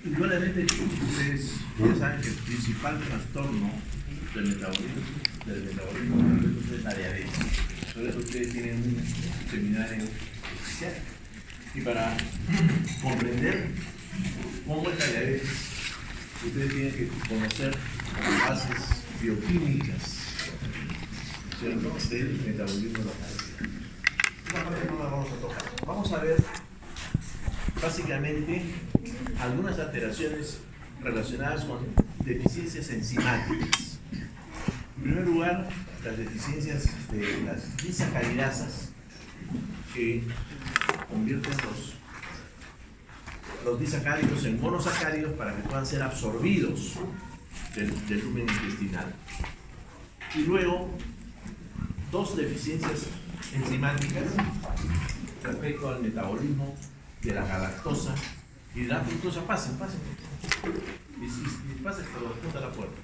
Igualmente, ustedes ya saben que el principal trastorno del metabolismo es la diabetes. Por eso ustedes tienen un seminario especial. Y para comprender cómo es la diabetes, ustedes tienen que conocer las bases bioquímicas, ¿cierto?, del metabolismo de la diabetes. Esta parte no la vamos a tocar. Vamos a ver básicamente algunas alteraciones relacionadas con deficiencias enzimáticas. En primer lugar, las deficiencias de las disacaridasas, que convierten los disacáridos en monosacáridos para que puedan ser absorbidos del lumen intestinal. Y luego, dos deficiencias enzimáticas respecto al metabolismo de la galactosa y de la fructosa. Pasen. Y pasen, pero junto a la puerta.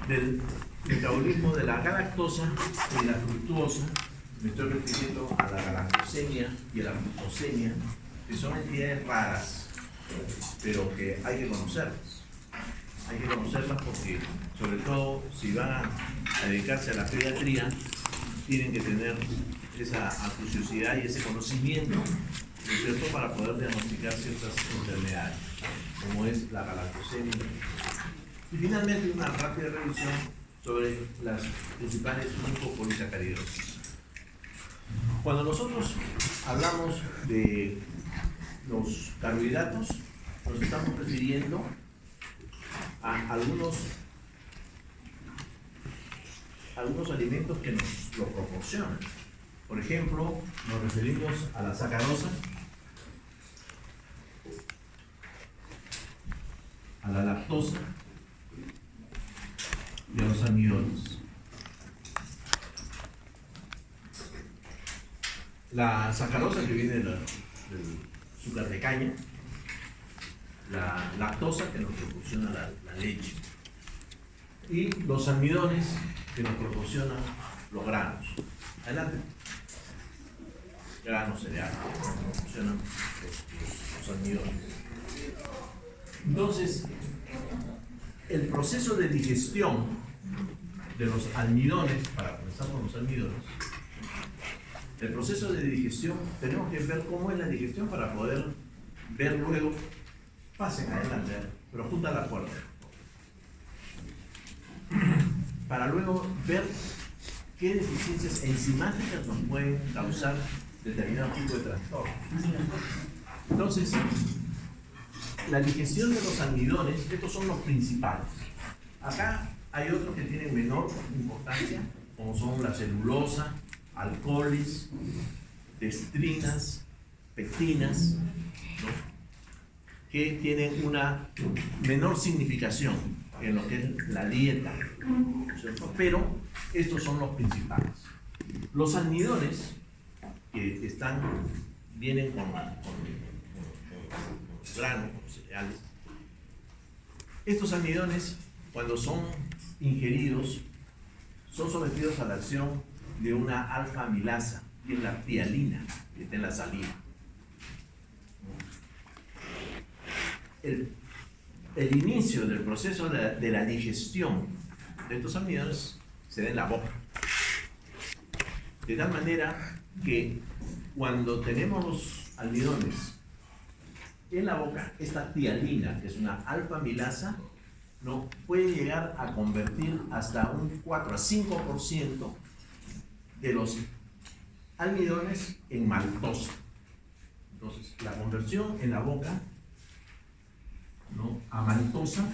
Del metabolismo de la galactosa y la fructuosa, me estoy refiriendo a la galactosemia y a la fructosemia, que son entidades raras, pero que hay que conocerlas. Hay que conocerlas porque, sobre todo, si van a dedicarse a la pediatría, tienen que tener esa acuciosidad y ese conocimiento, ¿no es cierto?, para poder diagnosticar ciertas enfermedades, como es la galactosemia. Y finalmente, una rápida revisión sobre las principales mucopolisacaridosis. Cuando nosotros hablamos de los carbohidratos, nos estamos refiriendo a algunos alimentos que nos lo proporcionan. Por ejemplo, nos referimos a la sacarosa, a la lactosa y a los almidones. La sacarosa, que viene del azúcar de caña, la lactosa, que nos proporciona la leche, y los almidones, que nos proporcionan los granos. Adelante. Granos, cereales, que nos proporcionan los almidones. Entonces, el proceso de digestión de los almidones, para comenzar con los almidones, el proceso de digestión, tenemos que ver cómo es la digestión para poder ver luego. Pasen adelante, pero junto a la puerta, para luego ver qué deficiencias enzimáticas nos pueden causar determinado tipo de trastorno. Entonces, la digestión de los almidones, estos son los principales. Acá hay otros que tienen menor importancia, como son la celulosa, alcoholes, destrinas, pectinas, ¿no?, que tienen una menor significación en lo que es la dieta, ¿cierto? Pero estos son los principales. Los almidones, que vienen con granos, con cereales, estos almidones, cuando son ingeridos, son sometidos a la acción de una alfa-amilasa, que es la tialina, que está en la saliva. El inicio del proceso de la digestión de estos almidones se da en la boca. De tal manera que cuando tenemos los almidones en la boca, esta tialina, que es una alfa-amilasa, ¿no?, puede llegar a convertir hasta un 4 a 5% de los almidones en maltosa. Entonces, la conversión en la boca, ¿no?, a maltosa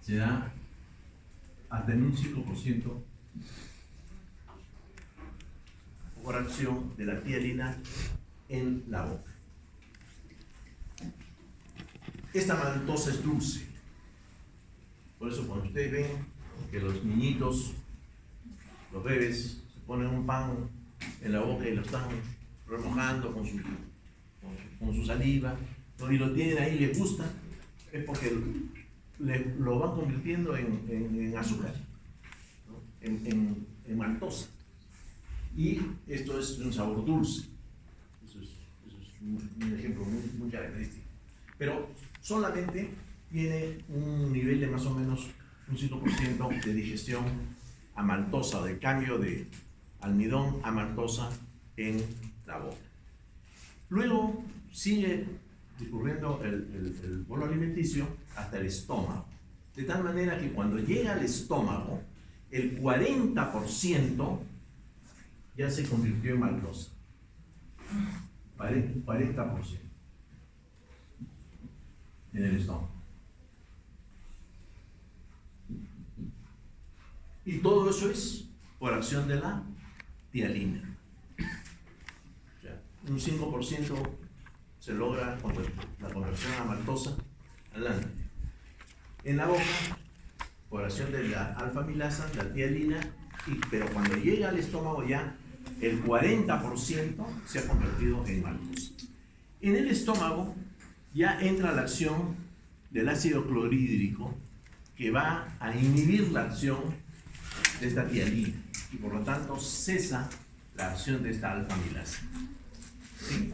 se da hasta en un 5% por acción de la tialina en la boca. Esta maltosa es dulce. Por eso cuando ustedes ven que los niñitos, los bebés, se ponen un pan en la boca y lo están remojando con su saliva, ¿no?, y lo tienen ahí y les gusta, es porque lo van convirtiendo en azúcar, ¿no?, en maltosa. Y esto es de un sabor dulce. Eso es un ejemplo muy característico. Pero solamente tiene un nivel de más o menos un 5% de digestión a maltosa, o de cambio de almidón a maltosa en la boca. Luego sigue discurriendo el bolo alimenticio hasta el estómago, de tal manera que cuando llega al estómago, el 40% ya se convirtió en maltosa. 40% en el estómago. Y todo eso es por acción de la tialina. O sea, un 5% se logra con la conversión a maltosa adelante. En la boca, por acción de la alfa-amilasa, la tialina, pero cuando llega al estómago ya el 40% se ha convertido en maltosa. En el estómago ya entra la acción del ácido clorhídrico que va a inhibir la acción de esta tialina y por lo tanto cesa la acción de esta alfa-amilasa. ¿Sí?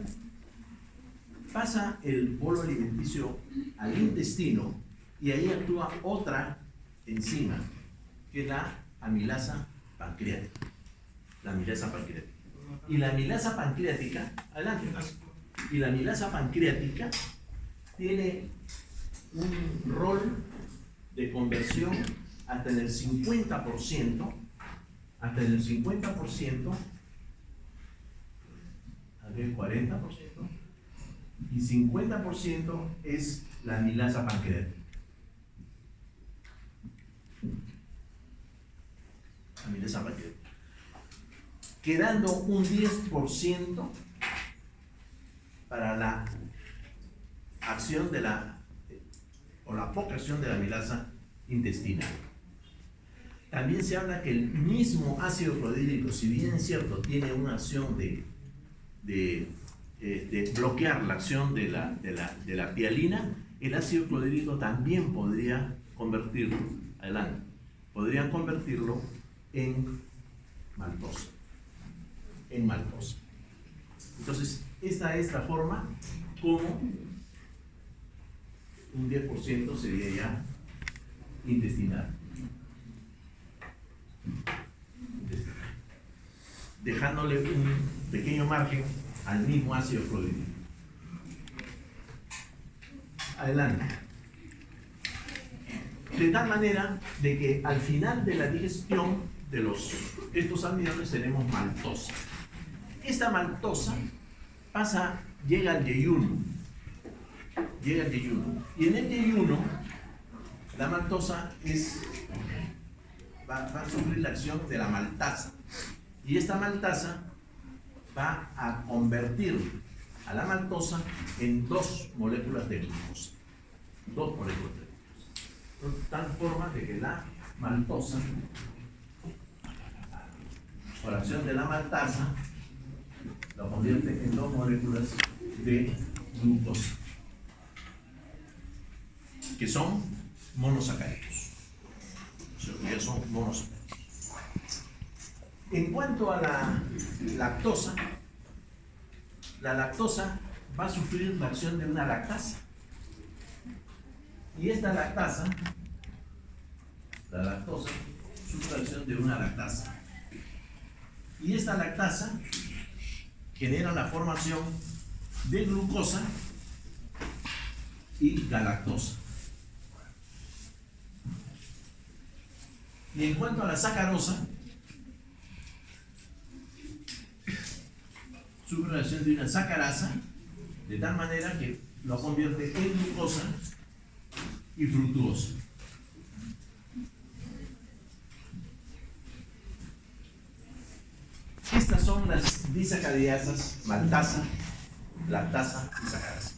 Pasa el bolo alimenticio al intestino y ahí actúa otra enzima que es la amilasa pancreática. La amilasa pancreática. Y la amilasa pancreática, adelante, y la amilasa pancreática tiene un rol de conversión hasta en el 50%, hasta en el 50%, hasta el 40%, y 50% es la amilasa pancreática. Amilasa pancreática. Quedando un 10% para la acción de la poca acción de la amilasa intestinal. También se habla que el mismo ácido clorhídrico, si bien es cierto, tiene una acción de bloquear la acción de la tialina, el ácido clorhídrico también podría convertirlo, adelante, podrían convertirlo en maltosa. Entonces, esta es la forma como un 10% sería ya intestinal. Dejándole un pequeño margen al mismo ácido clorhídrico. Adelante. De tal manera de que al final de la digestión de estos almidones tenemos maltosa. Esta maltosa llega al yeyuno. Y en el yeyuno la maltosa va a sufrir la acción de la maltasa. Y esta maltasa va a convertir a la maltosa en 2 moléculas de glucosa. 2 moléculas de glucosa. De tal forma de que la maltosa, por acción de la maltasa, lo convierte en 2 moléculas de glucosa, que son monosacáridos. Ya son monosacáridos. En cuanto a la lactosa va a sufrir la acción de una lactasa. Y esta lactosa sufre la acción de una lactasa. Y esta lactasa genera la formación de glucosa y galactosa. Y en cuanto a la sacarosa, sufre la acción de una sacarasa, de tal manera que lo convierte en glucosa y fructuosa. Estas son las disacariasas, maltasa, lactasa y sacarasa.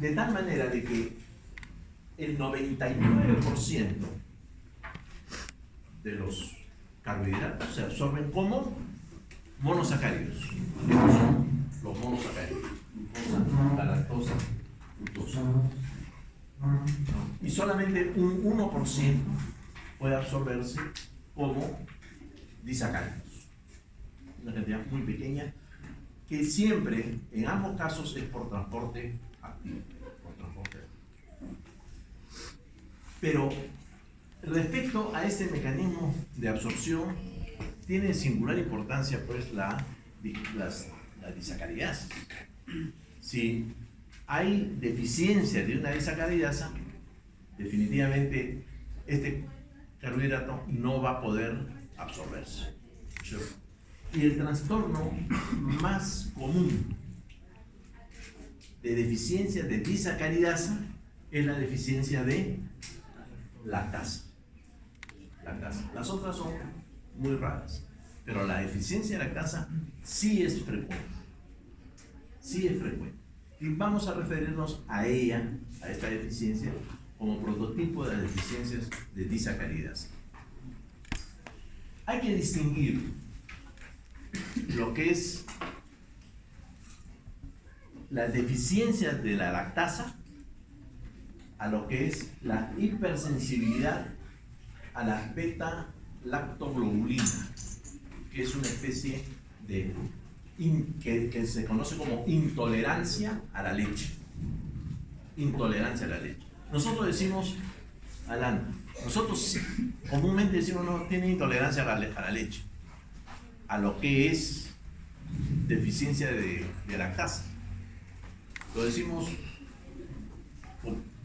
De tal manera de que el 99% de los carbohidratos se absorben como monosacáridos. Estos son los monosacáridos: glucosa, galactosa, fructosa. Y solamente un 1% puede absorberse como disacáridos. cantidad muy pequeña, que siempre, en ambos casos, es por transporte activo. Pero respecto a este mecanismo de absorción, tiene singular importancia pues la disacaridasa. Si hay deficiencia de una disacaridasa, definitivamente este carbohidrato no va a poder absorberse. Y el trastorno más común de deficiencia de disacaridasa es la deficiencia de lactasa. Las otras son muy raras, pero la deficiencia de lactasa sí es frecuente. Y vamos a referirnos a ella, a esta deficiencia, como prototipo de las deficiencias de disacaridasa. Hay que distinguir lo que es la deficiencia de la lactasa a lo que es la hipersensibilidad a la beta-lactoglobulina, que es una especie de que se conoce como intolerancia a la leche. Intolerancia a la leche. Nosotros decimos, Alan, nosotros comúnmente decimos no tiene intolerancia a la leche, a lo que es deficiencia de lactasa. Lo decimos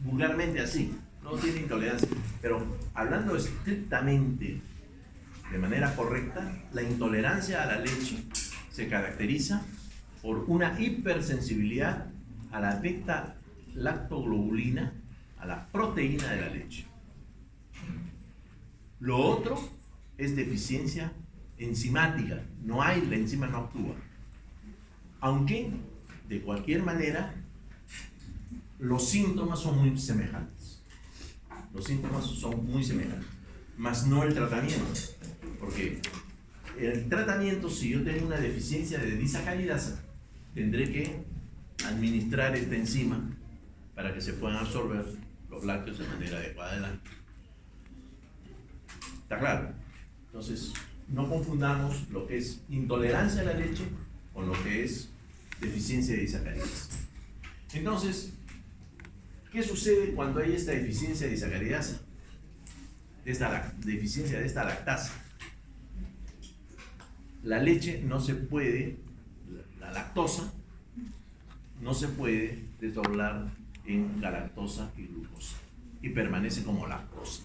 vulgarmente así, no tiene intolerancia, pero hablando estrictamente de manera correcta, la intolerancia a la leche se caracteriza por una hipersensibilidad a la beta-lactoglobulina, a la proteína de la leche. Lo otro es deficiencia enzimática, la enzima no actúa. Aunque, de cualquier manera, los síntomas son muy semejantes. Mas no el tratamiento. Porque el tratamiento, si yo tengo una deficiencia de disacaridasa, tendré que administrar esta enzima para que se puedan absorber los lácteos de manera adecuada. ¿Está claro? Entonces, no confundamos lo que es intolerancia a la leche con lo que es deficiencia de disacaridasa. Entonces, ¿qué sucede cuando hay esta deficiencia de disacaridasa? Deficiencia de esta lactasa. La leche no se puede, la lactosa, no se puede desdoblar en galactosa y glucosa y permanece como lactosa.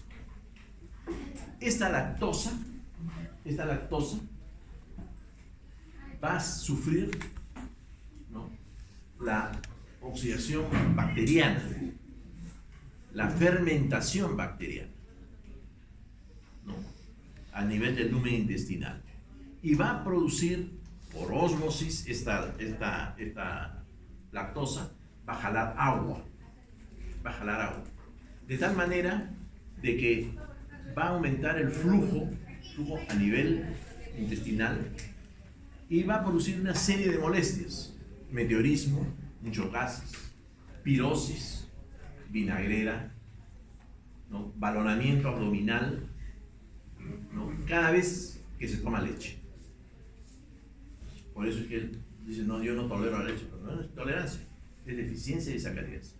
Esta lactosa va a sufrir, ¿no?, la oxidación bacteriana, la fermentación bacteriana, ¿no?, a nivel del lumen intestinal, y va a producir por ósmosis esta lactosa, va a jalar agua, de tal manera de que va a aumentar el flujo a nivel intestinal y va a producir una serie de molestias: meteorismo, muchos gases, pirosis, vinagrera, ¿no?, balonamiento abdominal, ¿no?, cada vez que se toma leche. Por eso es que él dice, no, yo no tolero la leche, pero no es tolerancia, es deficiencia de disacaridasa.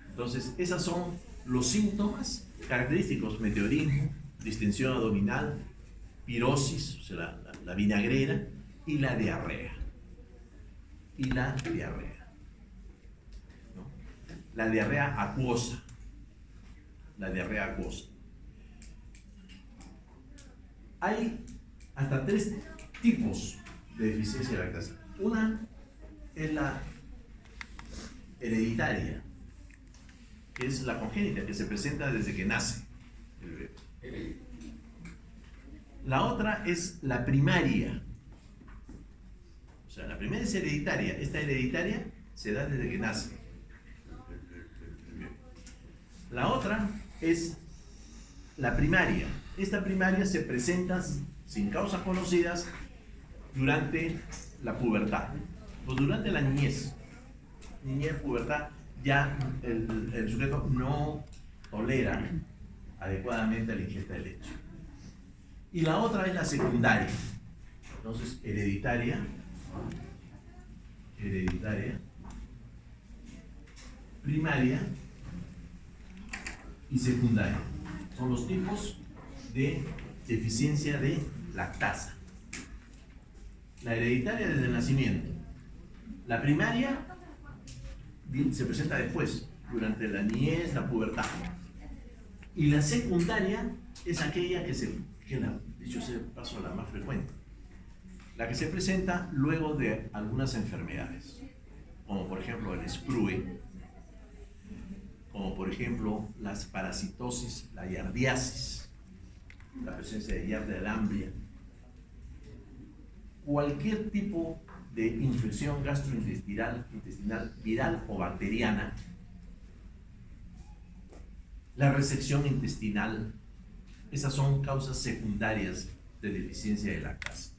Entonces, esos son los síntomas característicos: meteorismo, distensión abdominal, pirosis, o sea, la vinagrera, y la diarrea. ¿No? La diarrea acuosa. Hay hasta 3 tipos de deficiencia de lactasa. Una es la hereditaria, que es la congénita, que se presenta desde que nace el bebé. La otra es la primaria. O sea, la primera es hereditaria. Esta hereditaria se da desde que nace. La otra es la primaria. Esta primaria se presenta sin causas conocidas durante la pubertad, o durante la niñez, pubertad, ya el sujeto no tolera adecuadamente la ingesta de leche. Y la otra es la secundaria. Entonces, hereditaria, primaria y secundaria. Son los tipos de deficiencia de lactasa. La hereditaria desde el nacimiento. La primaria se presenta después, durante la niñez, la pubertad. Y la secundaria es aquella dicho sea de paso, la más frecuente. La que se presenta luego de algunas enfermedades, como por ejemplo el sprue, como por ejemplo las parasitosis, la yardiasis, la presencia de Yardia lamblia, cualquier tipo de infección gastrointestinal, viral o bacteriana, la resección intestinal. Esas son causas secundarias de deficiencia de lactasa.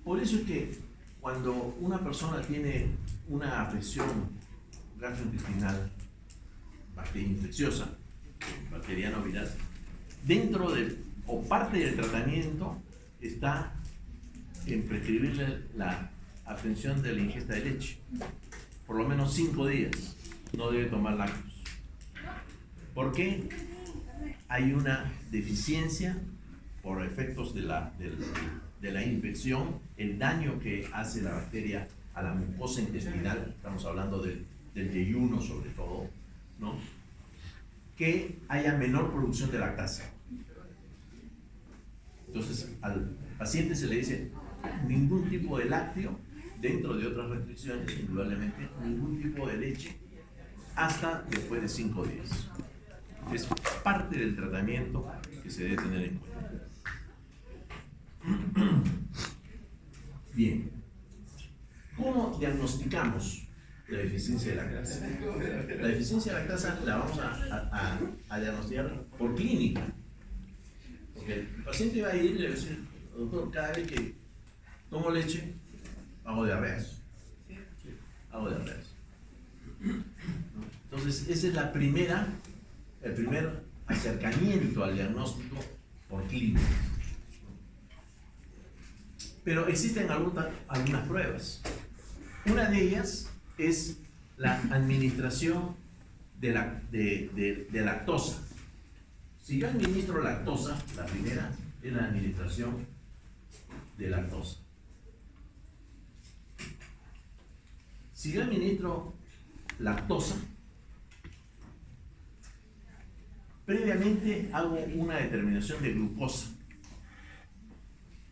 Por eso es que cuando una persona tiene una afección gastrointestinal infecciosa, bacteriana o viral, dentro o parte del tratamiento está en prescribirle la abstención de la ingesta de leche. Por lo menos 5 días no debe tomar lácteos. ¿Por qué? Hay una deficiencia por efectos de la infección, el daño que hace la bacteria a la mucosa intestinal, estamos hablando del yeyuno sobre todo, ¿no? Que haya menor producción de lactasa. Entonces, al paciente se le dice ningún tipo de lácteo, dentro de otras restricciones, indudablemente, ningún tipo de leche, hasta después de 5 días. Es parte del tratamiento que se debe tener en cuenta. Bien. ¿Cómo diagnosticamos la deficiencia de lactasa? La deficiencia de lactasa la vamos a diagnosticar por clínica. Porque el paciente va a ir y le va a decir, doctor, cada vez que tomo leche, hago diarreas. Hago diarreas. Entonces, ese es el primer acercamiento al diagnóstico por clínica. Pero existen algunas pruebas. Una de ellas es la administración de lactosa. Si yo administro lactosa, la primera es la administración de lactosa. Si yo administro lactosa, previamente hago una determinación de glucosa.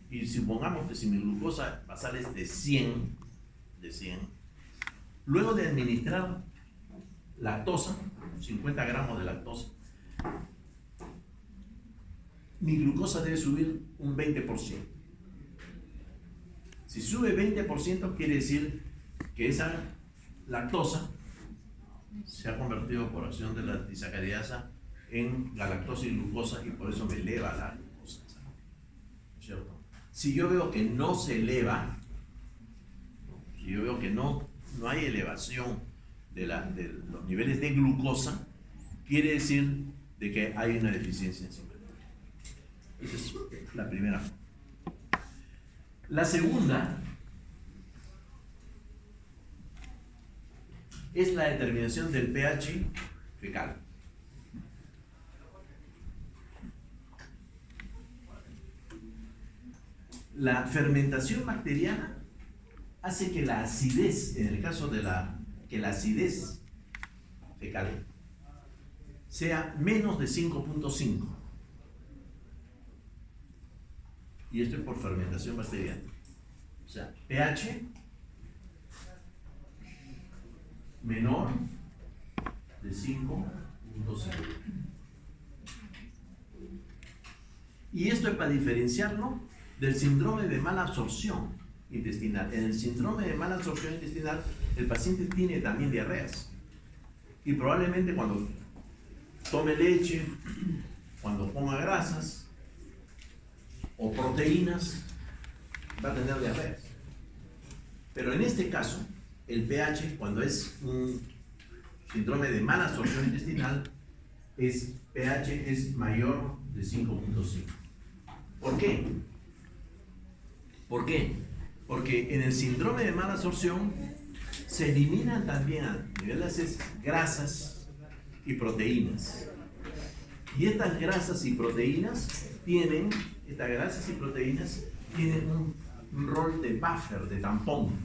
Y supongamos que si mi glucosa basal es de 100, luego de administrar lactosa, 50 gramos de lactosa, mi glucosa debe subir un 20%. Si sube 20%, quiere decir que esa lactosa se ha convertido por acción de la disacaridasa en galactosa y glucosa, y por eso me eleva la glucosa, ¿cierto? Si yo veo que no se eleva, si yo veo que no hay elevación de los niveles de glucosa, quiere decir de que hay una deficiencia enzimática. Esa es la primera. La segunda es la determinación del pH fecal. La fermentación bacteriana hace que la acidez, en el caso de la acidez fecal, sea menos de 5.5. Y esto es por fermentación bacteriana. O sea, pH menor de 5.5. Y esto es para diferenciarlo del síndrome de mala absorción intestinal. En el síndrome de mala absorción intestinal, el paciente tiene también diarreas. Y probablemente cuando tome leche, cuando coma grasas o proteínas, va a tener diarreas. Pero en este caso, el pH, cuando es un síndrome de mala absorción intestinal, pH es mayor de 5.5. ¿Por qué? ¿Por qué? Porque en el síndrome de mala absorción se eliminan también a nivel de las heces grasas y proteínas. Y estas grasas y proteínas tienen un rol de buffer, de tampón.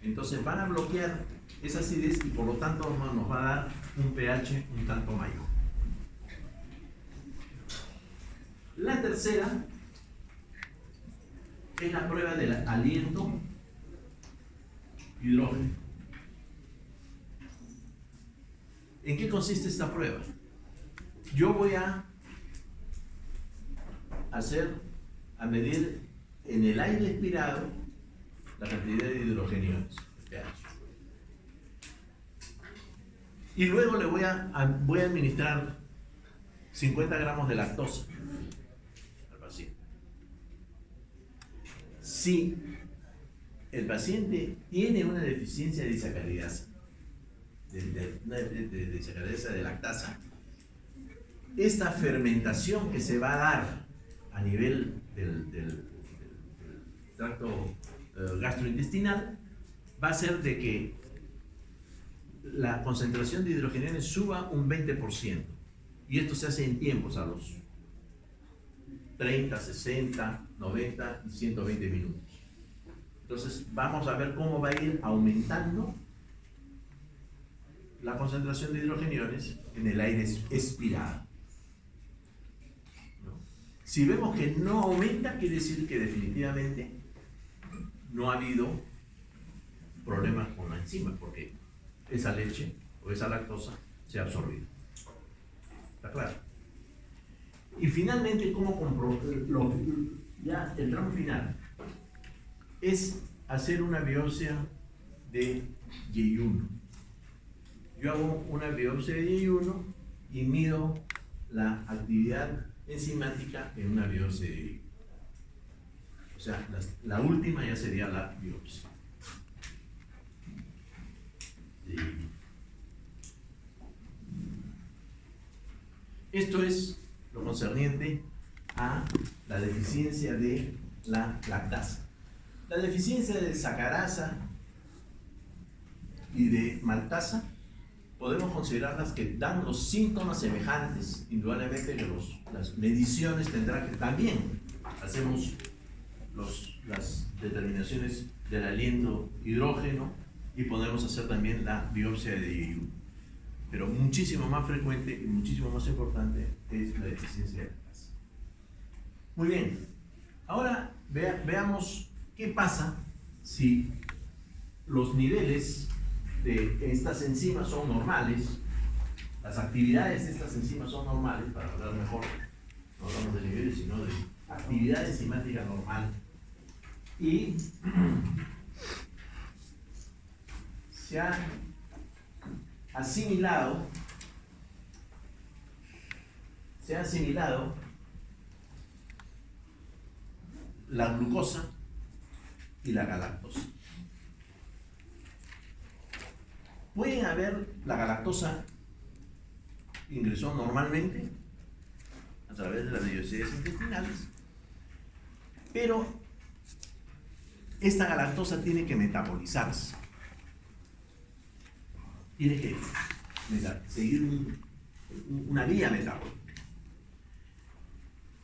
Entonces van a bloquear esa acidez y por lo tanto nos va a dar un pH un tanto mayor. La tercera es la prueba del aliento hidrógeno. ¿En qué consiste esta prueba? Yo voy a medir en el aire expirado la cantidad de hidrogeniones, pH. Y luego le voy a administrar 50 gramos de lactosa al paciente. Si el paciente tiene una deficiencia de disacaridasa, de disacaridasa de lactasa, esta fermentación que se va a dar a nivel del tracto gastrointestinal va a hacer de que la concentración de hidrogeniones suba un 20%. Y esto se hace en tiempos a los 30, 60, 90 y 120 minutos. Entonces vamos a ver cómo va a ir aumentando la concentración de hidrogeniones en el aire expirado. ¿No? Si vemos que no aumenta, quiere decir que definitivamente no ha habido problemas con la enzima, porque esa leche o esa lactosa se ha absorbido. ¿Está claro? Y finalmente, ¿cómo comprobar? Ya el tramo final es hacer una biopsia de yeyuno. Yo hago una biopsia de yeyuno y mido la actividad enzimática en una biopsia de yeyuno. O sea, la última ya sería la biopsia. Esto es lo concerniente a la deficiencia de la lactasa. La deficiencia de sacarasa y de maltasa podemos considerarlas que dan los síntomas semejantes. Indudablemente que las mediciones tendrán que también hacemos las determinaciones del aliento hidrógeno y podemos hacer también la biopsia de yeyuno. Pero muchísimo más frecuente y muchísimo más importante es la deficiencia de lactasa. Muy bien, ahora veamos qué pasa si los niveles de estas enzimas son normales, las actividades de estas enzimas son normales, para hablar mejor, no hablamos de niveles, sino de actividad enzimática normal, y se ha asimilado la glucosa y la galactosa. Pueden haber, la galactosa ingresó normalmente a través de las velocidades intestinales, pero esta galactosa tiene que metabolizarse. Tiene que seguir una vía metabólica.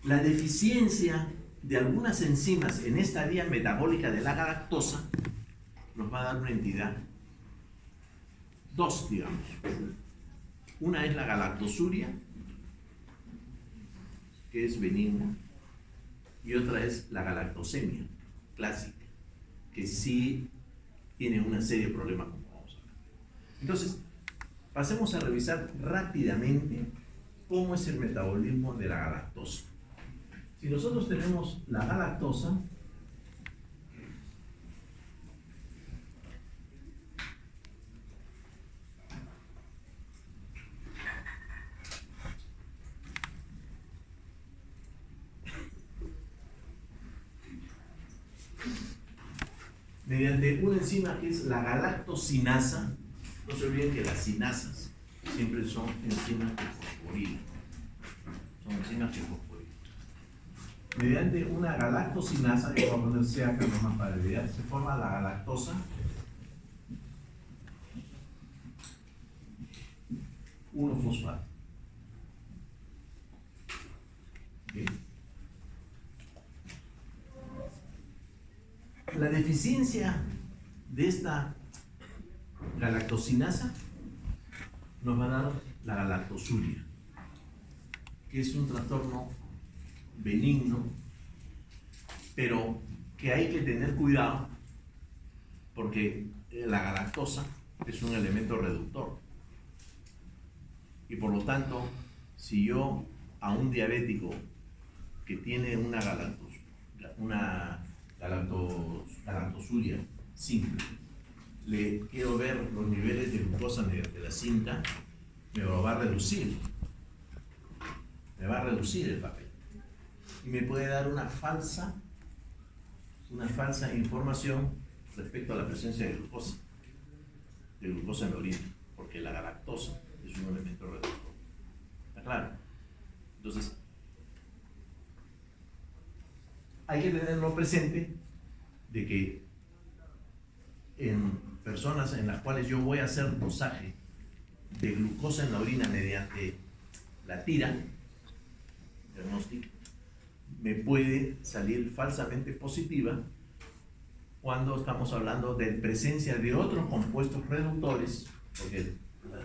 La deficiencia de algunas enzimas en esta vía metabólica de la galactosa nos va a dar una entidad, dos, digamos. Una es la galactosuria, que es benigna, y otra es la galactosemia clásica, que sí tiene una serie de problemas. Entonces, pasemos a revisar rápidamente cómo es el metabolismo de la galactosa. Si nosotros tenemos la galactosa, mediante una enzima que es la galactosinasa. No se olviden que las sinasas siempre son enzimas que fosforilan. Son enzimas que fosforilan. mediante una galactosinasa, que voy a poner C acá nomás para evitar, se forma la galactosa 1-fosfato. ¿Okay? La deficiencia de esta galactosinasa nos va a dar la galactosuria, que es un trastorno benigno, pero que hay que tener cuidado porque la galactosa es un elemento reductor y por lo tanto, si yo a un diabético que tiene una galactosuria simple le quiero ver los niveles de glucosa mediante la cinta, me lo va a reducir, el papel y me puede dar una falsa información respecto a la presencia de glucosa en la orina, porque la galactosa es un elemento reductor. ¿Está claro? Entonces, hay que tenerlo presente de que en personas en las cuales yo voy a hacer dosaje de glucosa en la orina mediante la tira diagnóstico, me puede salir falsamente positiva cuando estamos hablando de presencia de otros compuestos reductores, porque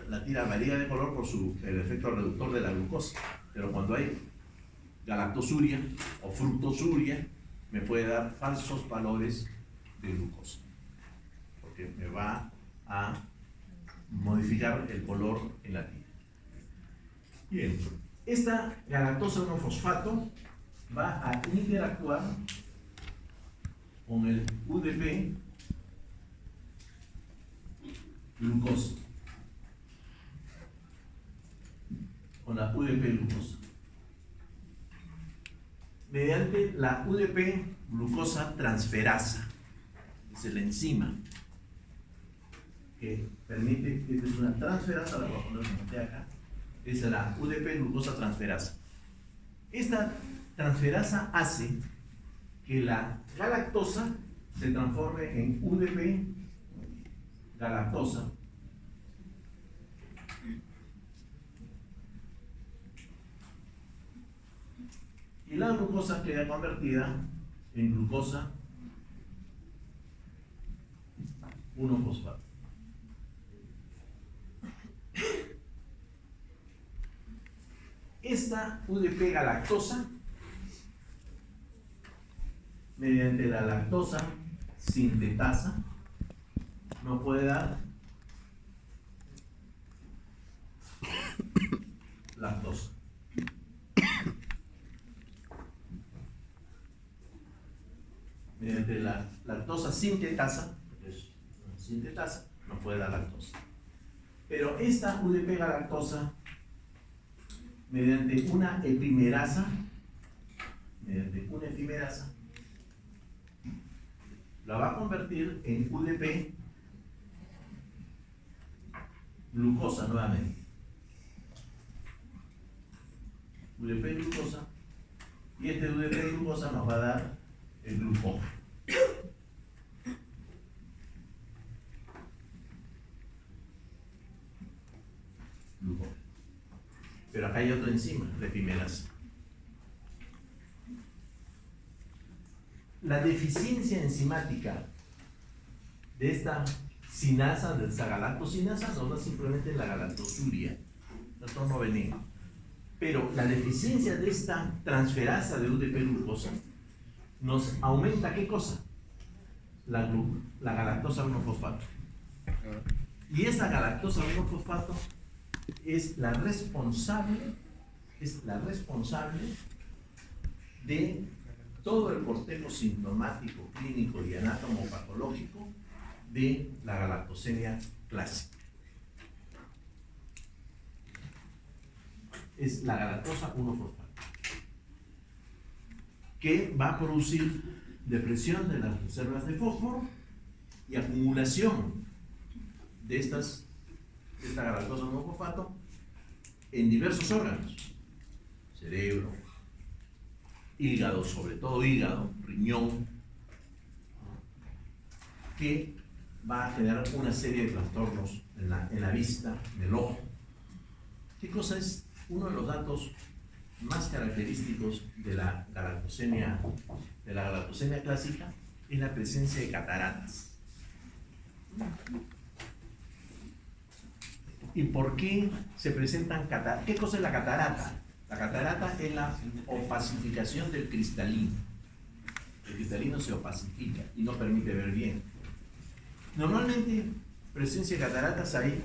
la tira varía de color por el efecto reductor de la glucosa, pero cuando hay galactosuria o fructosuria me puede dar falsos valores de glucosa, porque me va a modificar el color en la tira. Bien, esta galactosa 1-fosfato va a interactuar con el UDP glucosa, con la UDP glucosa, mediante la UDP glucosa transferasa, es la enzima que permite, esta es una transferasa, la voy a poner como está acá, es la UDP glucosa transferasa. Esta transferasa hace que la galactosa se transforme en UDP galactosa y la glucosa queda convertida en glucosa 1-fosfato. Esta UDP galactosa, mediante la lactosa sintetasa, nos puede dar lactosa. Mediante la lactosa sintetasa, nos puede dar lactosa. Pero esta UDP galactosa, mediante una epimerasa, la va a convertir en UDP glucosa nuevamente. UDP glucosa, y este UDP glucosa nos va a dar el glucógeno. Pero acá hay otra enzima, la epimerasa. La deficiencia enzimática de esta sinasa, de esta galactosinasa, nos da simplemente la galactosuria, trastorno benigno. Pero la deficiencia de esta transferasa de UDP glucosa nos aumenta ¿qué cosa? La galactosa 1-fosfato. Y esta galactosa 1-fosfato es la responsable de todo el cortejo sintomático, clínico y anatomopatológico de la galactosemia clásica. Es la galactosa 1-fosfato, que va a producir depresión de las reservas de fósforo y acumulación de esta galactosa 1-fosfato en diversos órganos: cerebro, hígado, sobre todo hígado, riñón, que va a generar una serie de trastornos en la vista, en el ojo. ¿Qué cosa es uno de los datos más característicos de la galactosemia clásica? Es la presencia de cataratas. ¿Y por qué se presentan cataratas? ¿Qué cosa es la catarata? La catarata es la opacificación del cristalino. El cristalino se opacifica y no permite ver bien. Normalmente, presencia de cataratas hay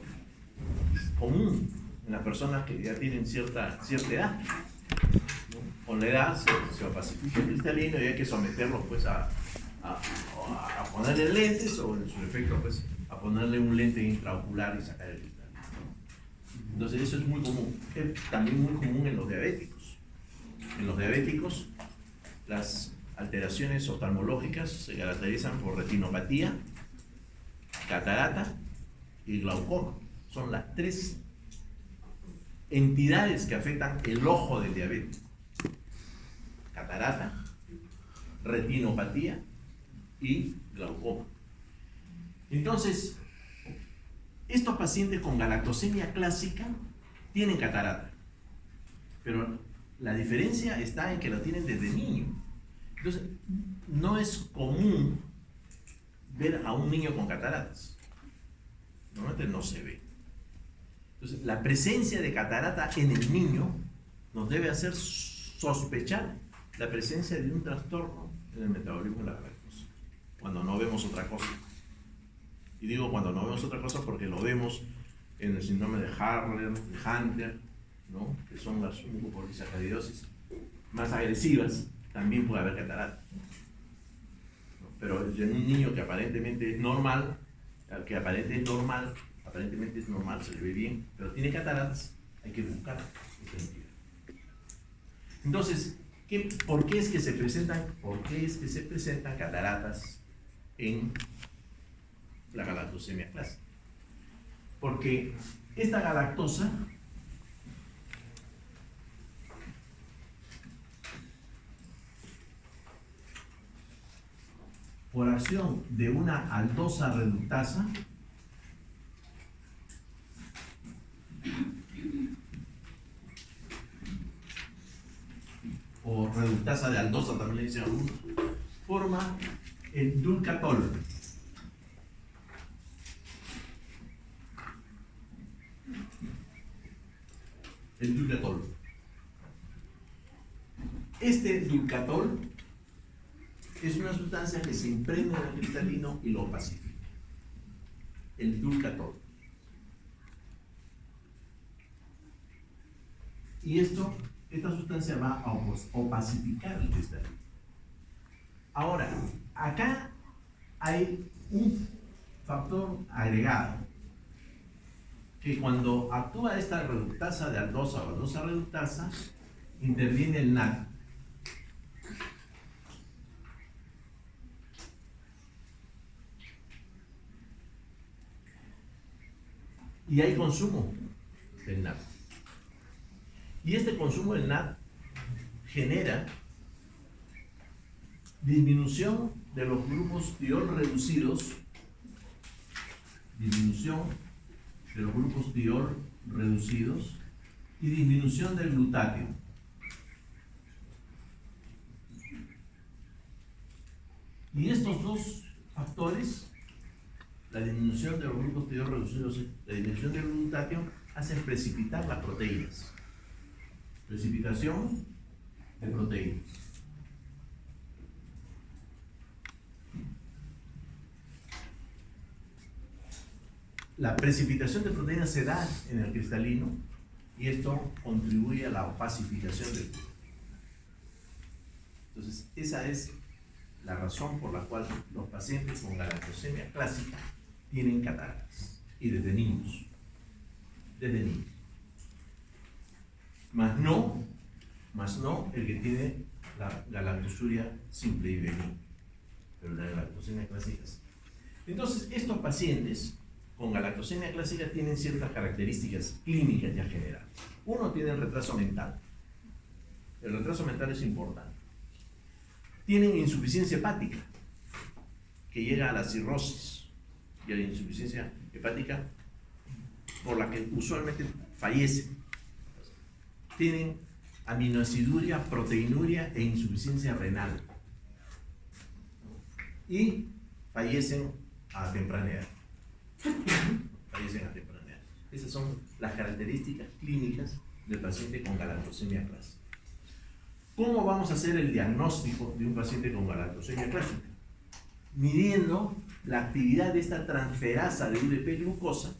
común en las personas que ya tienen cierta edad, ¿no? Con la edad se opacifica el cristalino y hay que someterlos pues a ponerle lentes o en su efecto pues a ponerle un lente intraocular y sacar el cristalino. Entonces eso es muy común, es también muy común en los diabéticos. En los diabéticos las alteraciones oftalmológicas se caracterizan por retinopatía, catarata y glaucoma. Son las tres entidades que afectan el ojo del diabético: catarata, retinopatía y glaucoma. Entonces, estos pacientes con galactosemia clásica tienen catarata, pero la diferencia está en que lo tienen desde niño. Entonces, no es común ver a un niño con cataratas. Normalmente no se ve. Entonces, la presencia de catarata en el niño nos debe hacer sospechar la presencia de un trastorno en el metabolismo de la galactosa, cuando no vemos otra cosa. Y digo cuando no vemos otra cosa porque lo vemos en el síndrome de Hunter, ¿no? Que son las mucopolisacaridosis más agresivas, también puede haber catarata. ¿No? Pero en un niño que aparentemente es normal, aparentemente es normal, se le ve bien, pero tiene cataratas, hay que buscar esta entidad. Entonces, ¿por qué es que se presentan cataratas en la galactosemia clásica? Porque esta galactosa por acción de una aldosa reductasa o reductasa de aldosa también le dicen algunos, forma el dulcatol. El dulcatol. Este dulcatol es una sustancia que se impregna en el cristalino y lo opacifica. El dulcatol. Y esta sustancia va a opacificar el cristalino. Ahora, acá hay un factor agregado, que cuando actúa esta reductasa de aldosa o aldosa reductasa, interviene el NAD. Y hay consumo del NAD. Y este consumo del NAD genera disminución de los grupos diol reducidos, y disminución del glutatio. Y estos dos factores, la disminución de los grupos diol reducidos y la disminución del glutatio, hacen precipitar las proteínas. Precipitación de proteínas. La precipitación de proteínas se da en el cristalino y esto contribuye a la opacificación del glutatión. Entonces, esa es la razón por la cual los pacientes con galactosemia clásica tienen cataratas, y desde niños. Más no el que tiene la galactosuria simple y benigna, pero la galactosemia clásica sí. Entonces, estos pacientes con galactosemia clásica tienen ciertas características clínicas ya generales. Uno tiene el retraso mental. El retraso mental es importante. tienen insuficiencia hepática, que llega a la cirrosis y a la insuficiencia hepática por la que usualmente fallecen. Tienen aminoaciduria, proteinuria e insuficiencia renal. Y fallecen a temprana edad. Fallecen a temprana edad. Esas son las características clínicas del paciente con galactosemia clásica. ¿Cómo vamos a hacer el diagnóstico de un paciente con galactosemia clásica? Midiendo la actividad de esta transferasa de UDP-glucosa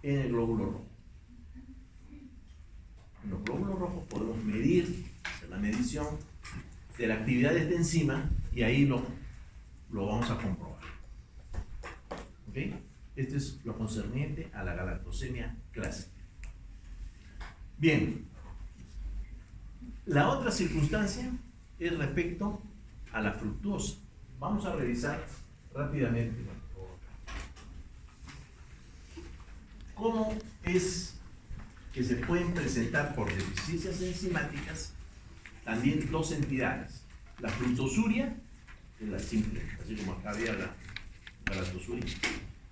en el glóbulo rojo. En los glóbulos rojos podemos medir, hacer la medición de la actividad de esta enzima y ahí lo vamos a comprobar. ¿Ok? Esto es lo concerniente a la galactosemia clásica. Bien, la otra circunstancia es respecto a la fructuosa. Vamos a revisar rápidamente cómo es que se pueden presentar por deficiencias enzimáticas también dos entidades: la fructosuria, que es la simple, así como acá había la galactosuria,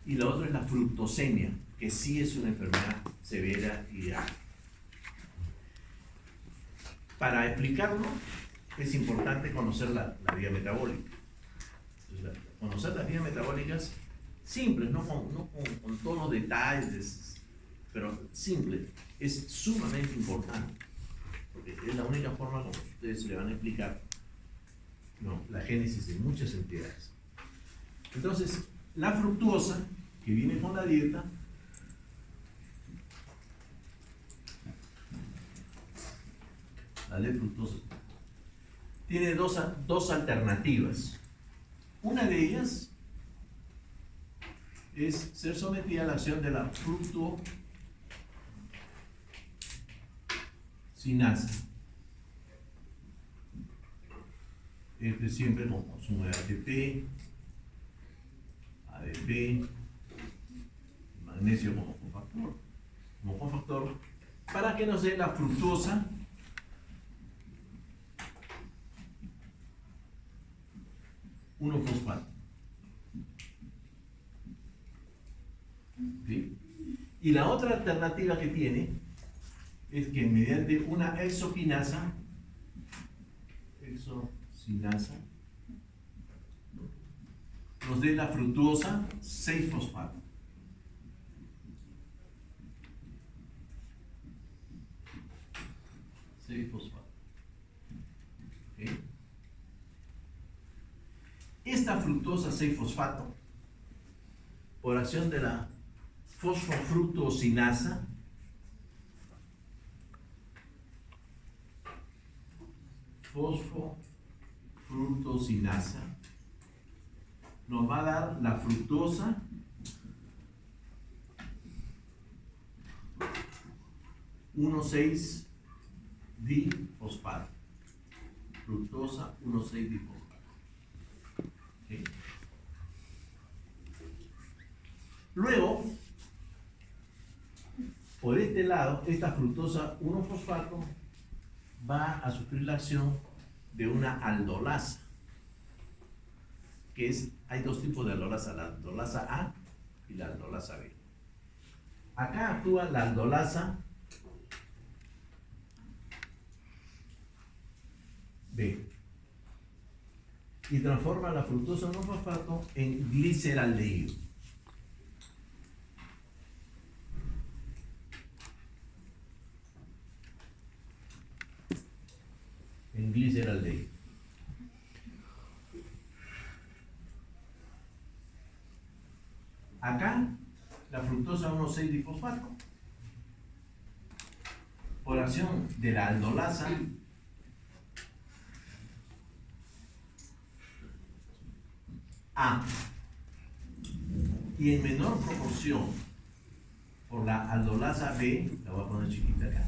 y la otra es la fructosemia, que sí es una enfermedad severa y grave. Para explicarlo es importante conocer la vía metabólica. Entonces, conocer las vías metabólicas simples, no con todos los detalles, pero simple, es sumamente importante, porque es la única forma como ustedes le van a explicar la génesis de muchas entidades. Entonces, la fructuosa, que viene con la dieta, la L-fructosa, tiene dos alternativas. Una de ellas es ser sometida a la acción de la fructosinasa. Este siempre con consumo de ATP, ADP, magnesio como cofactor, para que nos dé la fructosa 1-fosfato. ¿Sí? Y la otra alternativa que tiene es que mediante una exoquinasa nos dé la fructuosa 6-fosfato. ¿Okay? Esta fructosa 6-fosfato, por acción de la fosfofructosinasa, nos va a dar la fructosa 1,6-difosfato. Fructosa 1,6-difosfato. ¿Okay? Luego, por este lado, esta fructosa 1-fosfato va a sufrir la acción de una aldolasa, hay dos tipos de aldolasa, la aldolasa A y la aldolasa B. Acá actúa la aldolasa B y transforma la fructosa 1-fosfato en gliceraldehído. Acá, la fructosa 1,6-difosfato, por acción de la aldolasa A y en menor proporción por la aldolasa B, la voy a poner chiquita acá,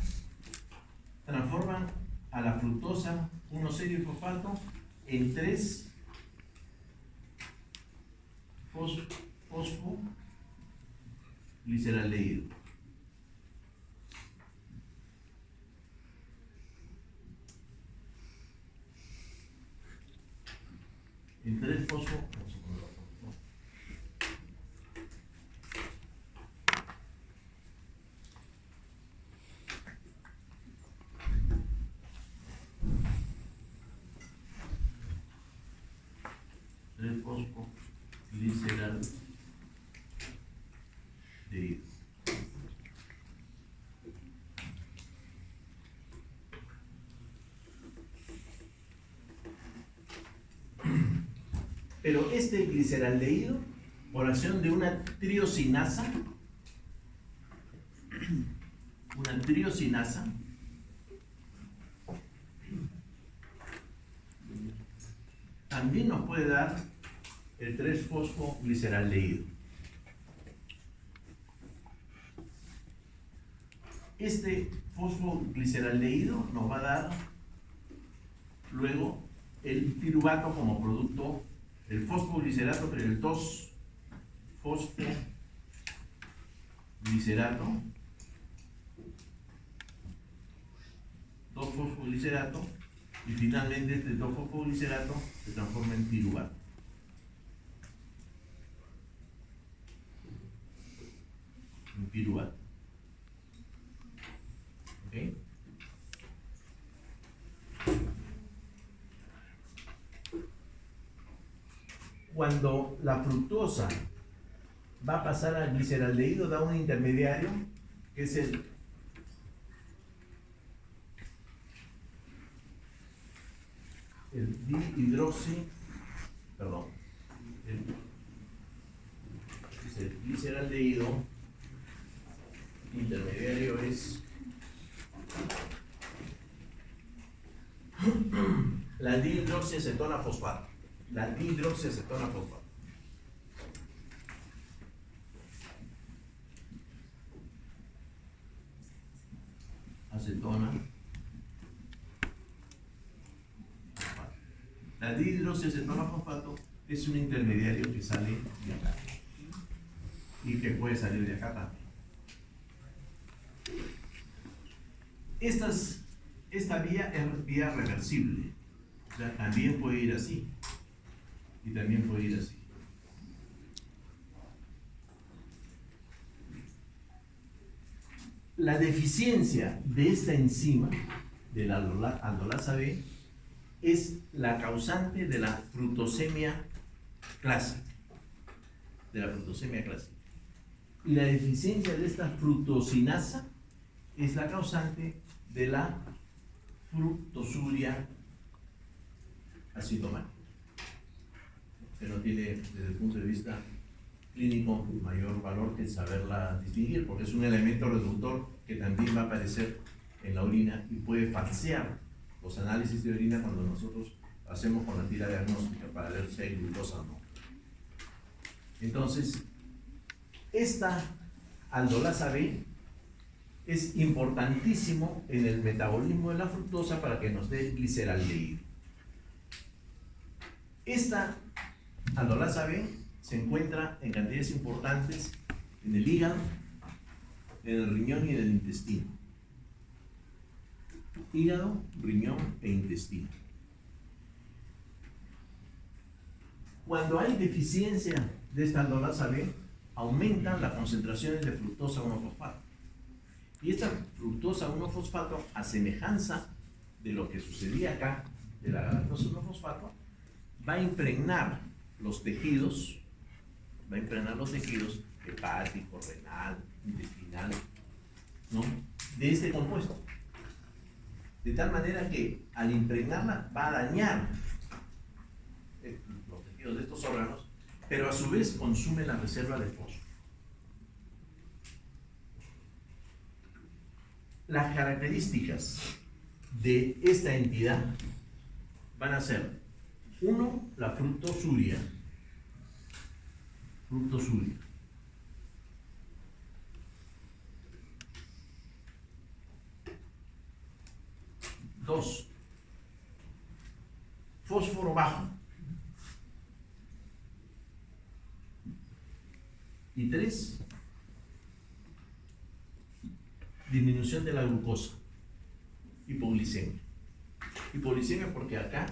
transforman a la fructosa 1,6-difosfato en 3-fosfogliceraldehído. 3-fosfo, 3-fosfo-gliceraldehído. Pero este gliceraldehído, por acción de una triosinasa, también nos puede dar el 3-fosfogliceraldehído. Este fosfogliceraldehído nos va a dar luego el piruvato como producto, el fosfoglicerato, pero el 2-fosfoglicerato, 2-fosfoglicerato, y finalmente este 2-fosfoglicerato se transforma en piruvato. En piruvato. ¿Ok? Cuando la fructosa va a pasar al gliceraldehído, da un intermediario que es el el gliceraldehído intermediario es la dihidroxiacetona fosfato. La dihidroxiacetona fosfato. Acetona fosfato. La dihidroxiacetona fosfato es un intermediario que sale de acá y que puede salir de acá también. Esta vía es vía reversible, o sea, también puede ir así y también puede ir así. La deficiencia de esta enzima, de la aldolasa B, es la causante de la fructosemia clásica. Y la deficiencia de esta fructosinasa es la causante de la fructosuria asintomática, que no tiene, desde el punto de vista clínico, mayor valor que saberla distinguir, porque es un elemento reductor que también va a aparecer en la orina y puede falsear los análisis de orina cuando nosotros hacemos con la tira diagnóstica para ver si hay glucosa o no. Entonces, esta aldolasa B es importantísimo en el metabolismo de la fructosa para que nos dé gliceraldehído. Esta aldolasa B se encuentra en cantidades importantes en el hígado, en el riñón y en el intestino. Hígado, riñón e intestino. Cuando hay deficiencia de esta aldolasa B, aumentan las concentraciones de fructosa 1-fosfato. Y esta fructosa 1-fosfato, a semejanza de lo que sucedía acá, de la galactosa 1-fosfato, va a impregnar los tejidos, hepático, renal, intestinal, ¿no?, de este compuesto. De tal manera que al impregnarla va a dañar los tejidos de estos órganos, pero a su vez consume la reserva de fósforo. Las características de esta entidad van a ser: 1, la fructosuria. 2, fósforo bajo. Y 3, disminución de la glucosa. Hipoglicemia. Hipoglicemia porque acá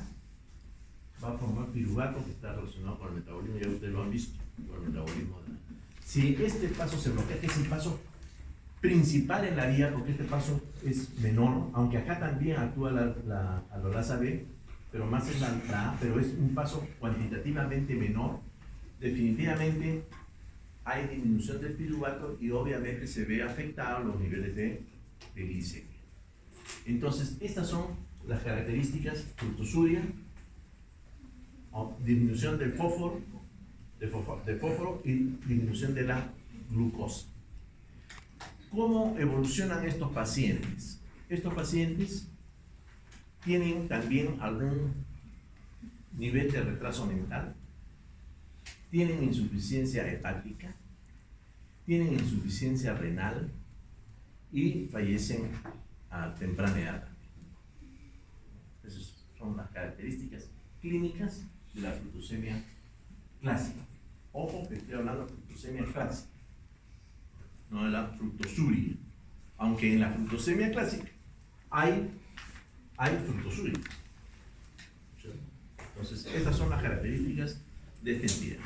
va a formar piruvato que está relacionado con el metabolismo, ya ustedes lo han visto, con el metabolismo. Si este paso se bloquea, que es el paso principal en la vía, porque este paso es menor, aunque acá también actúa la alolasa B, pero más es la A, pero es un paso cuantitativamente menor, definitivamente hay disminución del piruvato y obviamente se ve afectados los niveles de glicemia. Entonces, estas son las características: fructosuria, disminución del fósforo, y disminución de la glucosa. ¿Cómo evolucionan estos pacientes? Estos pacientes tienen también algún nivel de retraso mental, tienen insuficiencia hepática, tienen insuficiencia renal y fallecen a temprana edad. Esas son las características clínicas de la fructosemia clásica. Ojo que estoy hablando de fructosemia clásica, no de la fructosuria. Aunque en la fructosemia clásica hay fructosuria. Entonces, estas son las características de esta entidad.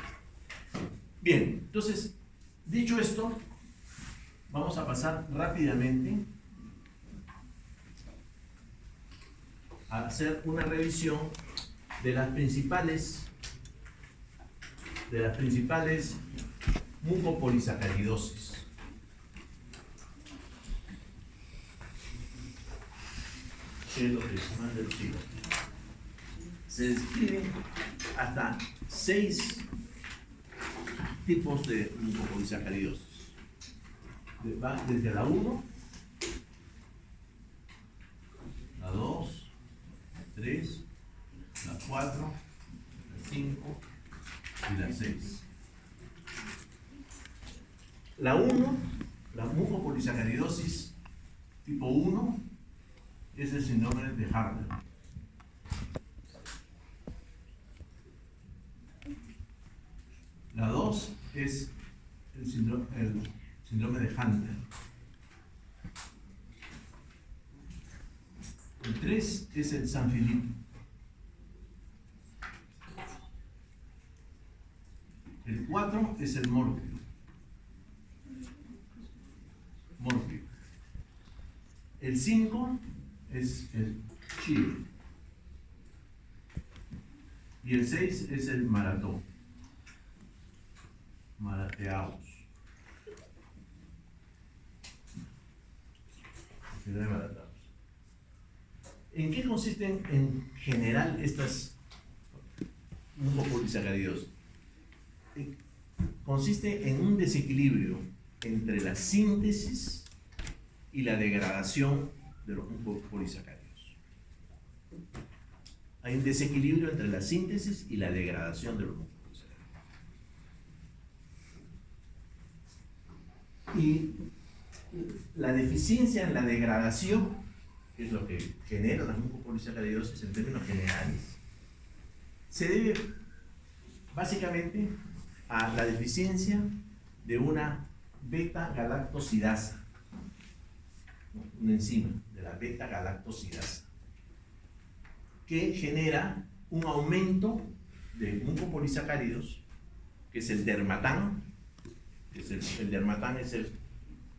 Bien, entonces, dicho esto, vamos a pasar rápidamente a hacer una revisión de las principales mucopolisacaridosis. Que es lo que se manda el chico. Se describen hasta 6 tipos de mucopolisacaridosis. Va desde la 1, la 2, la 3, la 4, la 5 y la 6. La 1, la mucopolisacaridosis tipo 1, es el síndrome de Harder. La 2 es el síndrome de Hunter. El 3 es el San Filipo. El 4 es el Morpio. El 5 es el Chile. Y el 6 es el Marateaus. ¿En qué consisten en general estas mucopolisacaridosis? Consiste en un desequilibrio entre la síntesis y la degradación de los mucopolisacáridos. Hay un desequilibrio entre la síntesis y la degradación de los mucopolisacáridos. Y la deficiencia en la degradación, que es lo que genera las mucopolisacaridosis en términos generales, se debe básicamente a la deficiencia de una beta-galactosidasa, una enzima de la beta-galactosidasa, que genera un aumento de mucopolisacáridos, que es el dermatán. El dermatán es el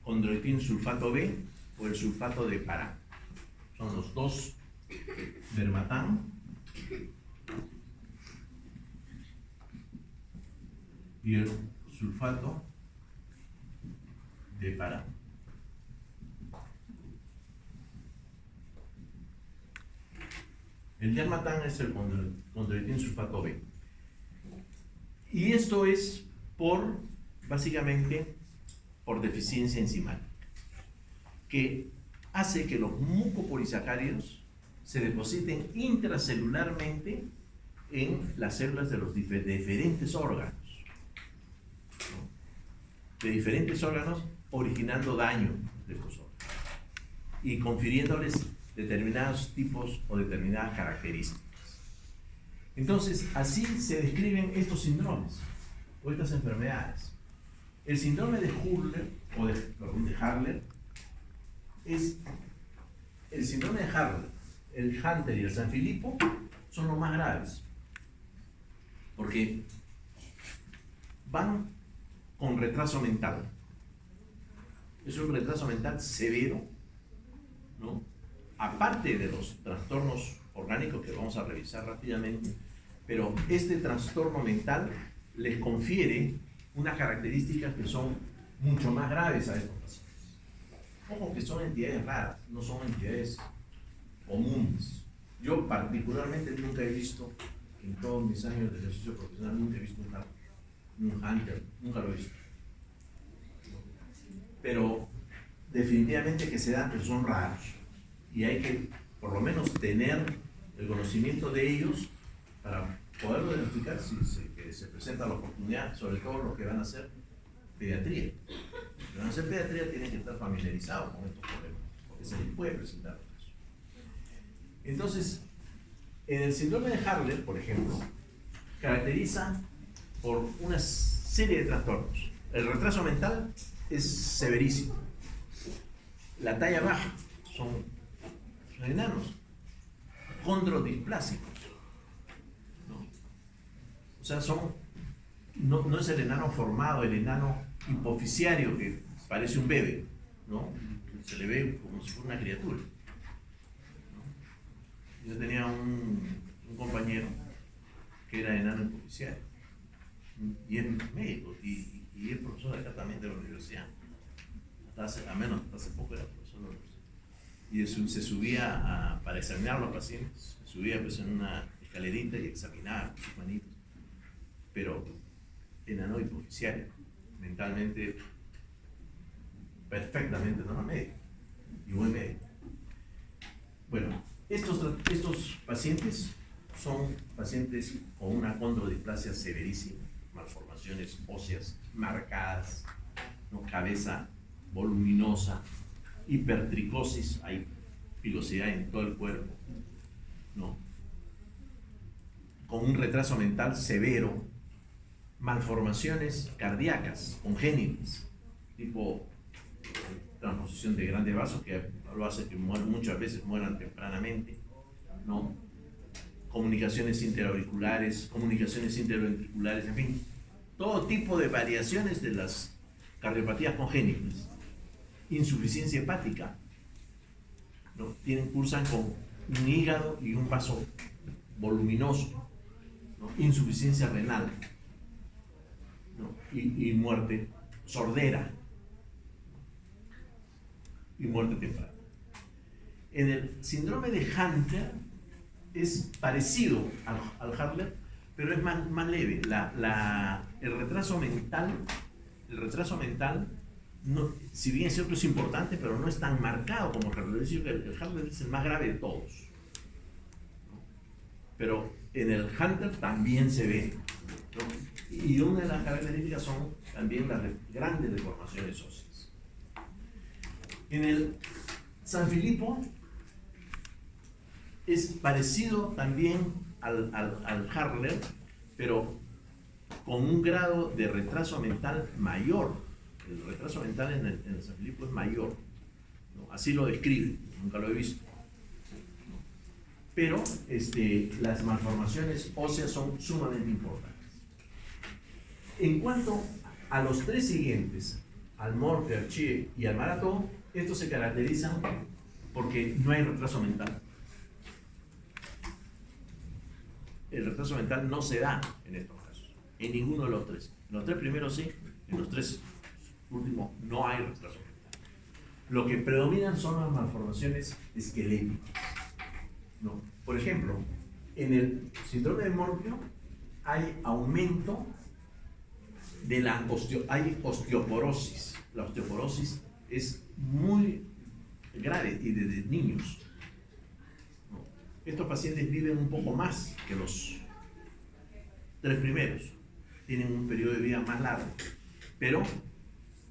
condroitin sulfato B o el sulfato de para. Son los dos dermatán y el sulfato de para. El dermatán es el condroitin sulfato B. Y esto es básicamente por deficiencia enzimática, que hace que los mucopolisacáridos se depositen intracelularmente en las células de los diferentes órganos, originando daño de estos órganos y confiriéndoles determinados tipos o determinadas características. Entonces, así se describen estos síndromes o estas enfermedades. El síndrome de Hurler o de Harler es el síndrome de Harler. El Hunter y el San Filipo son los más graves. porque van con retraso mental. Es un retraso mental severo, ¿no? Aparte de los trastornos orgánicos que vamos a revisar rápidamente, pero este trastorno mental les confiere unas características que son mucho más graves a estos pacientes. Ojo que son entidades raras, no son entidades comunes. Yo particularmente nunca he visto, en todos mis años de ejercicio profesional, nunca he visto un hunter, nunca lo he visto. Pero definitivamente que se dan, pero son raros. Y hay que por lo menos tener el conocimiento de ellos para poderlo identificar si se presenta la oportunidad, sobre todo los que van a hacer pediatría. Los que van a hacer pediatría tienen que estar familiarizados con estos problemas, porque se les puede presentar eso. Entonces, en el síndrome de Hurler, por ejemplo, caracteriza por una serie de trastornos. El retraso mental es severísimo. La talla baja son enanos, condrodisplásicos, ¿no? O sea, no es el enano formado, el enano hipoficiario que parece un bebé, ¿no? Se le ve como si fuera una criatura, ¿no? Yo tenía un compañero que era enano hipoficiario y es médico y es profesor acá también de la universidad. Hasta hace poco era profesor de la universidad. Y se subía para examinar a los pacientes, se subía pues en una escalerita y examinaba sus manitos. Pero enano hipoficiario, mentalmente perfectamente normal, médico y buen médico. Bueno, estos pacientes son pacientes con una condrodisplasia severísima, malformaciones óseas marcadas, ¿no? Cabeza voluminosa, hipertricosis, hay pilosidad en todo el cuerpo, ¿no? Con un retraso mental severo, malformaciones cardíacas congénitas, tipo transposición de grandes vasos, que lo hace que muchas veces mueran tempranamente, ¿no? Comunicaciones interauriculares, comunicaciones interventriculares, en fin, todo tipo de variaciones de las cardiopatías congénitas. Insuficiencia hepática, ¿no? Cursan con un hígado y un vaso voluminoso, ¿no? Insuficiencia renal, ¿no? y muerte, sordera y muerte temprana. En el síndrome de Hunter es parecido al Hurler, pero es más leve. El retraso mental no, si bien es cierto es importante, pero no es tan marcado como el Hurler. El Hurler es el más grave de todos, ¿no? Pero en el Hunter también se ve, ¿no? Y una de las características son también las grandes deformaciones óseas. En el Sanfilippo es parecido también al Hurler, pero con un grado de retraso mental mayor. El retraso mental en el Sanfilippo es mayor, ¿no? Así lo describe, nunca lo he visto, ¿no? Pero las malformaciones óseas son sumamente importantes. En cuanto a los tres siguientes, al Morphy, al Chie y al Maratón, estos se caracterizan porque no hay retraso mental. El retraso mental no se da en estos casos, en ninguno de los tres. En los tres primeros sí, en los tres últimos no hay retraso mental. Lo que predominan son las malformaciones esqueléticas, ¿no? Por ejemplo, en el síndrome de Morphy hay aumento de hay osteoporosis. La osteoporosis es muy grave y desde niños, ¿no? Estos pacientes viven un poco más que los tres primeros, tienen un periodo de vida más largo, pero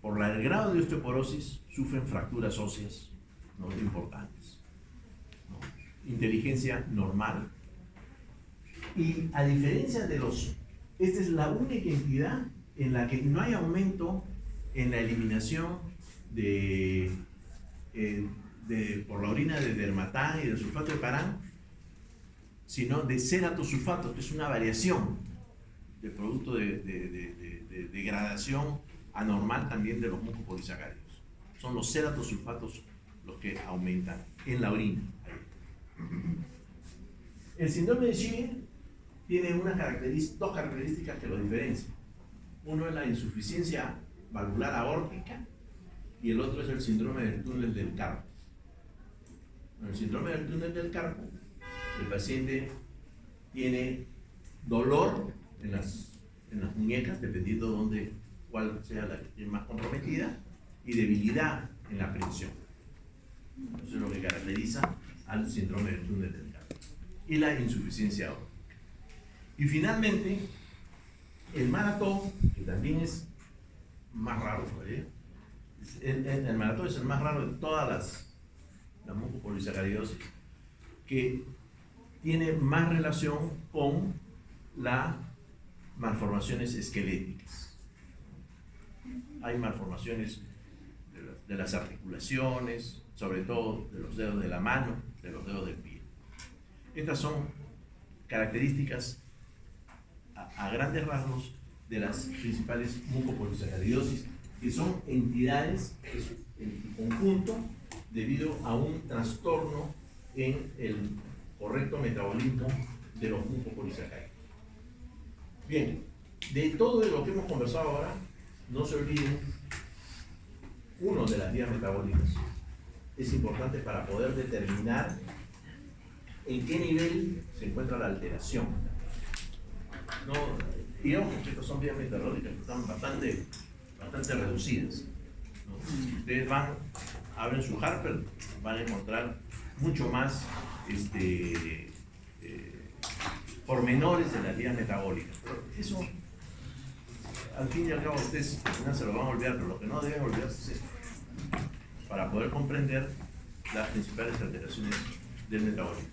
por el grado de osteoporosis sufren fracturas óseas, ¿no? Importantes, ¿no? Inteligencia normal. Y a diferencia de esta es la única entidad en la que no hay aumento en la eliminación por la orina de dermatán y de sulfato de parán, sino de ceratosulfato, que es una variación de producto de degradación anormal también de los mucopolisacáridos. Son los ceratosulfatos los que aumentan en la orina. El síndrome de Shingen tiene dos características que lo diferencian. Uno es la insuficiencia valvular aórtica y el otro es el síndrome del túnel del carpo. En el síndrome del túnel del carpo, el paciente tiene dolor en las muñecas, dependiendo cuál sea la que esté más comprometida, y debilidad en la presión. Eso es lo que caracteriza al síndrome del túnel del carpo. Y la insuficiencia aórtica. Y finalmente, el maratón, que también es más raro, ¿vale? El maratón es el más raro de todas las mucopolisacaridosis, que tiene más relación con las malformaciones esqueléticas. Hay malformaciones de las articulaciones, sobre todo de los dedos de la mano, de los dedos del pie. Estas son características a grandes rasgos de las principales mucopolisacaridosis, que son entidades en conjunto debido a un trastorno en el correcto metabolismo de los mucopolisacáridos. Bien, de todo lo que hemos conversado ahora, no se olviden uno de las vías metabólicas. Es importante para poder determinar en qué nivel se encuentra la alteración. No, y ojo, que estas son vías metabólicas que están bastante reducidas, ¿no? Si ustedes abren su Harper, van a encontrar mucho más pormenores de las vías metabólicas. Pero eso, al fin y al cabo, ustedes no se lo van a olvidar, pero lo que no deben olvidarse es esto, para poder comprender las principales alteraciones del metabolismo.